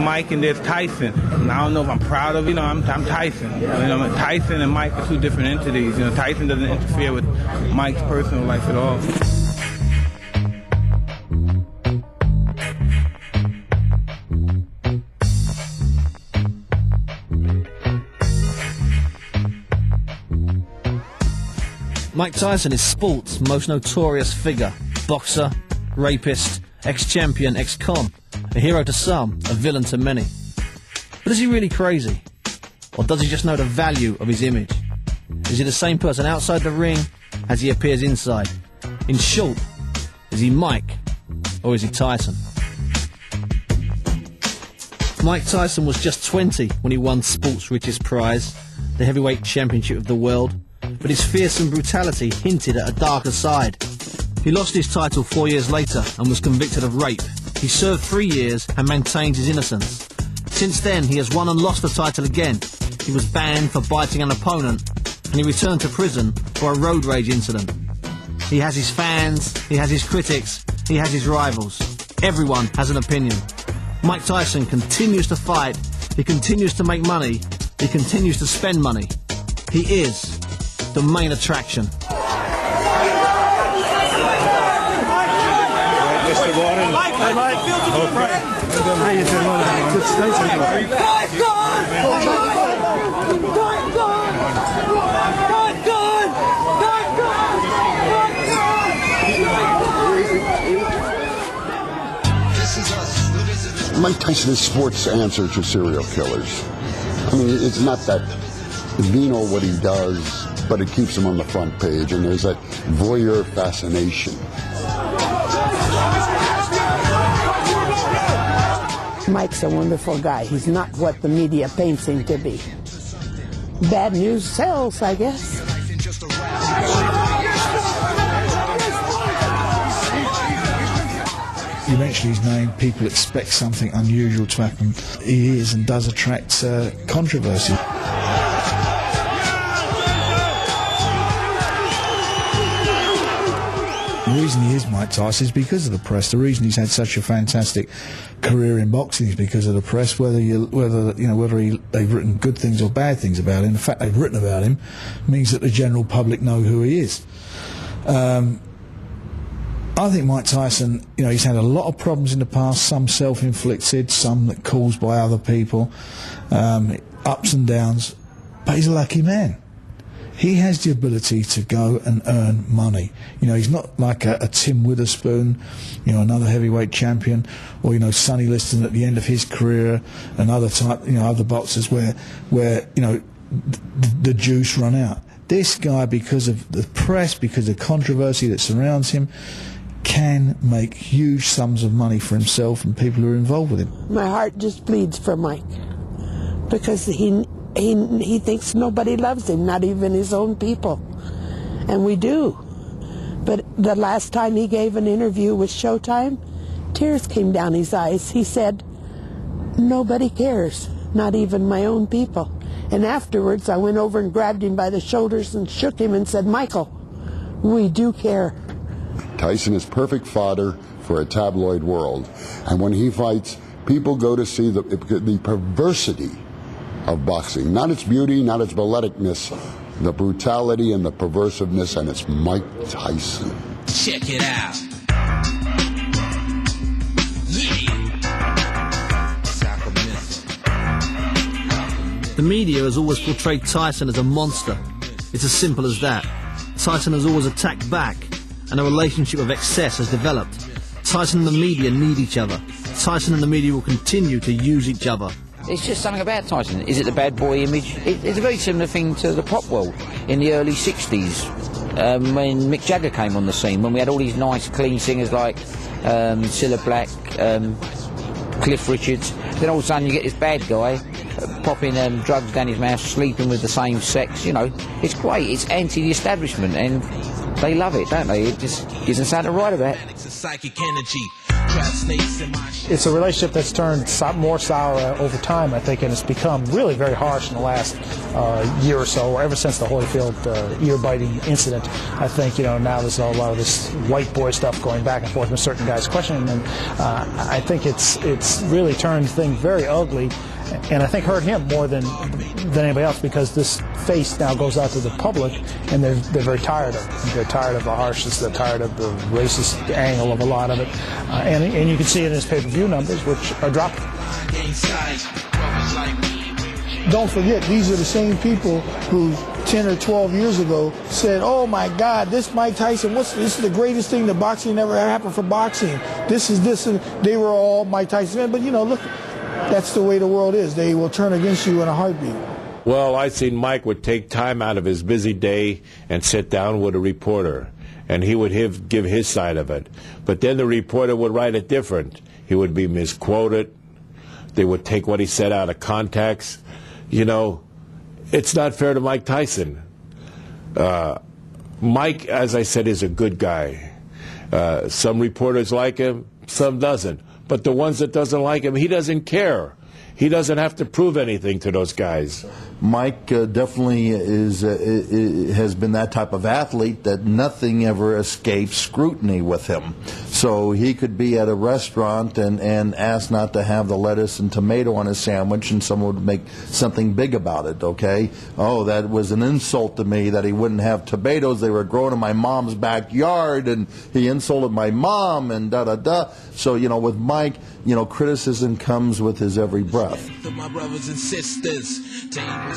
Mike and there's Tyson. And I don't know if I'm proud of it. I'm Tyson. Tyson and Mike are two different entities. Tyson doesn't interfere with Mike's personal life at all. Mike Tyson is sport's most notorious figure. Boxer, rapist, ex-champion, ex-con. A hero to some, a villain to many. But is he really crazy? Or does he just know the value of his image? Is he the same person outside the ring as he appears inside? In short, is he Mike or is he Tyson? Mike Tyson was just 20 when he won sport's richest prize, the heavyweight championship of the world. But his fearsome brutality hinted at a darker side. He lost his title 4 years later and was convicted of rape. He served 3 years and maintained his innocence. Since then, he has won and lost the title again. He was banned for biting an opponent, and he returned to prison for a road rage incident. He has his fans, he has his critics, he has his rivals. Everyone has an opinion. Mike Tyson continues to fight, he continues to make money, he continues to spend money. He is the main attraction. Mr. Warren. Hey, Mike. How you doing? Good state. Mike Tyson's sports answer to serial killers. I mean, it's not that venal what he does, but it keeps him on the front page, and there's that voyeur fascination. Mike's a wonderful guy. He's not what the media paints him to be. Bad news sells, I guess. You mention his name, people expect something unusual to happen. He is and does attract controversy. The reason he is Mike Tyson is because of the press. The reason he's had such a fantastic career in boxing is because of the press. Whether they've written good things or bad things about him, the fact they've written about him means that the general public know who he is. I think Mike Tyson, he's had a lot of problems in the past, some self-inflicted, some that caused by other people, ups and downs, but he's a lucky man. He has the ability to go and earn money. He's not like a Tim Witherspoon, another heavyweight champion, or Sonny Liston at the end of his career, and other boxers where the juice run out. This guy, because of the press, because of the controversy that surrounds him, can make huge sums of money for himself and people who are involved with him. My heart just bleeds for Mike because he thinks nobody loves him, not even his own people. And we do. But the last time he gave an interview with Showtime, tears came down his eyes. He said, "Nobody cares, not even my own people." And afterwards, I went over and grabbed him by the shoulders and shook him and said, "Michael, we do care." Tyson is perfect fodder for a tabloid world. And when he fights, people go to see the perversity of boxing. Not its beauty, not its balleticness, the brutality and the perversiveness, and it's Mike Tyson. Check it out. The media has always portrayed Tyson as a monster. It's as simple as that. Tyson has always attacked back, and a relationship of excess has developed. Tyson and the media need each other. Tyson and the media will continue to use each other. It's just something about Tyson. Is it the bad boy image? It's a very similar thing to the pop world in the early 60s when Mick Jagger came on the scene, when we had all these nice, clean singers like Cilla Black, Cliff Richards. Then all of a sudden you get this bad guy popping drugs down his mouth, sleeping with the same sex. It's great. It's anti the establishment, and they love it, don't they? It just gives them something to write about. Psychic energy. It's a relationship that's turned more sour over time, I think, and it's become really very harsh in the last year or so, or ever since the Holyfield ear-biting incident. I think, now there's a lot of this white boy stuff going back and forth with certain guys questioning him. I think it's really turned things very ugly, and I think hurt him more than anybody else, because this face now goes out to the public, and they're very tired of it. They're tired of the harshness. They're tired of the racist angle of a lot of it, and you can see it in his pay-per-view numbers, which are dropping. Don't forget, these are the same people who 10 or 12 years ago said, "Oh my God, this Mike Tyson, this is the greatest thing that boxing ever happened for boxing. This is this," and they were all Mike Tyson fans. But look, that's the way the world is. They will turn against you in a heartbeat. Well, I seen Mike would take time out of his busy day and sit down with a reporter, and he would give his side of it. But then the reporter would write it different. He would be misquoted. They would take what he said out of context. It's not fair to Mike Tyson. Mike, as I said, is a good guy. Some reporters like him, some doesn't. But the ones that doesn't like him, he doesn't care. He doesn't have to prove anything to those guys. Mike definitely has been that type of athlete that nothing ever escapes scrutiny with him. So he could be at a restaurant and ask not to have the lettuce and tomato on his sandwich, and someone would make something big about it, okay? Oh, that was an insult to me that he wouldn't have tomatoes. They were grown in my mom's backyard, and he insulted my mom, and da-da-da. So, with Mike, criticism comes with his every breath.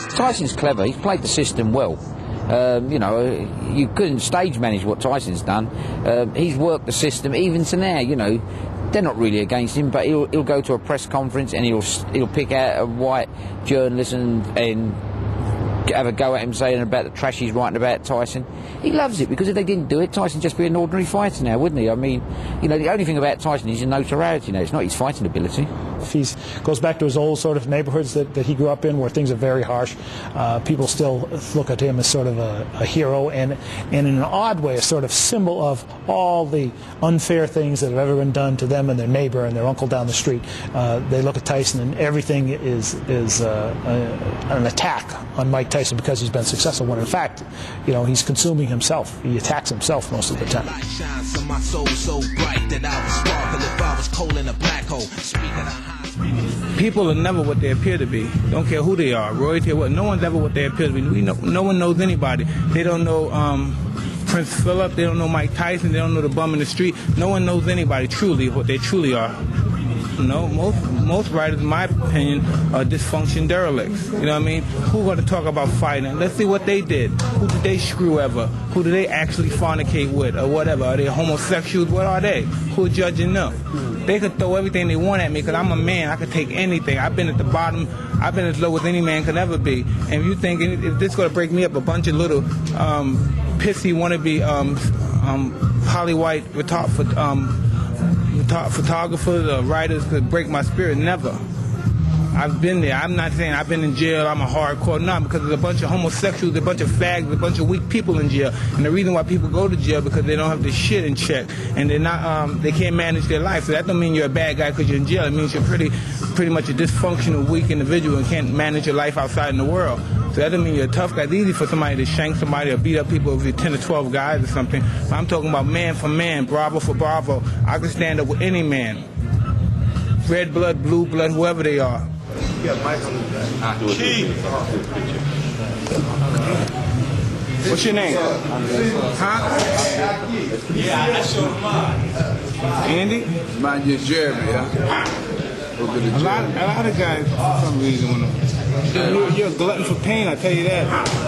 Tyson's clever. He's played the system well. You couldn't stage manage what Tyson's done. He's worked the system even to now. They're not really against him, but he'll go to a press conference and he'll pick out a white journalist and have a go at him saying about the trash he's writing about Tyson. He loves it, because if they didn't do it, Tyson'd just be an ordinary fighter now, wouldn't he? I mean, the only thing about Tyson is his notoriety now. It's not his fighting ability. He goes back to his old sort of neighborhoods that he grew up in, where things are very harsh. People still look at him as sort of a hero, and in an odd way, a sort of symbol of all the unfair things that have ever been done to them and their neighbor and their uncle down the street. They look at Tyson, and everything is an attack on Mike Tyson because he's been successful, when in fact, he's consuming himself. He attacks himself most of the time. People are never what they appear to be. Don't care who they are, royalty or what. No one's ever what they appear to be. No one knows anybody. They don't know Prince Philip. They don't know Mike Tyson. They don't know the bum in the street. No one knows anybody truly what they truly are. Most writers, in my opinion, are dysfunction derelicts. You know what I mean? Who going to talk about fighting? Let's see what they did. Who did they screw ever? Who did they actually fornicate with or whatever? Are they homosexuals? What are they? Who's judging them? They could throw everything they want at me because I'm a man. I could take anything. I've been at the bottom. I've been as low as any man could ever be. And if you think if this is going to break me up, a bunch of little pissy wannabe Holly White photographers or writers could break my spirit, never. I've been there. I'm not saying I've been in jail, I'm a hardcore, no, because there's a bunch of homosexuals, a bunch of fags, a bunch of weak people in jail. And the reason why people go to jail because they don't have this shit in check, and they're not, they can't manage their life. So that don't mean you're a bad guy because you're in jail. It means you're pretty much a dysfunctional, weak individual and can't manage your life outside in the world. So that doesn't mean you're a tough guy. It's easy for somebody to shank somebody or beat up people if you're 10 or 12 guys or something. But I'm talking about man for man, bravo for bravo. I can stand up with any man. Red blood, blue blood, whoever they are. What's your name? Huh? Yeah, that's your mind. Andy? Mine is Jeremy, yeah. A lot of guys, for some reason, you're a glutton for pain, I tell you that.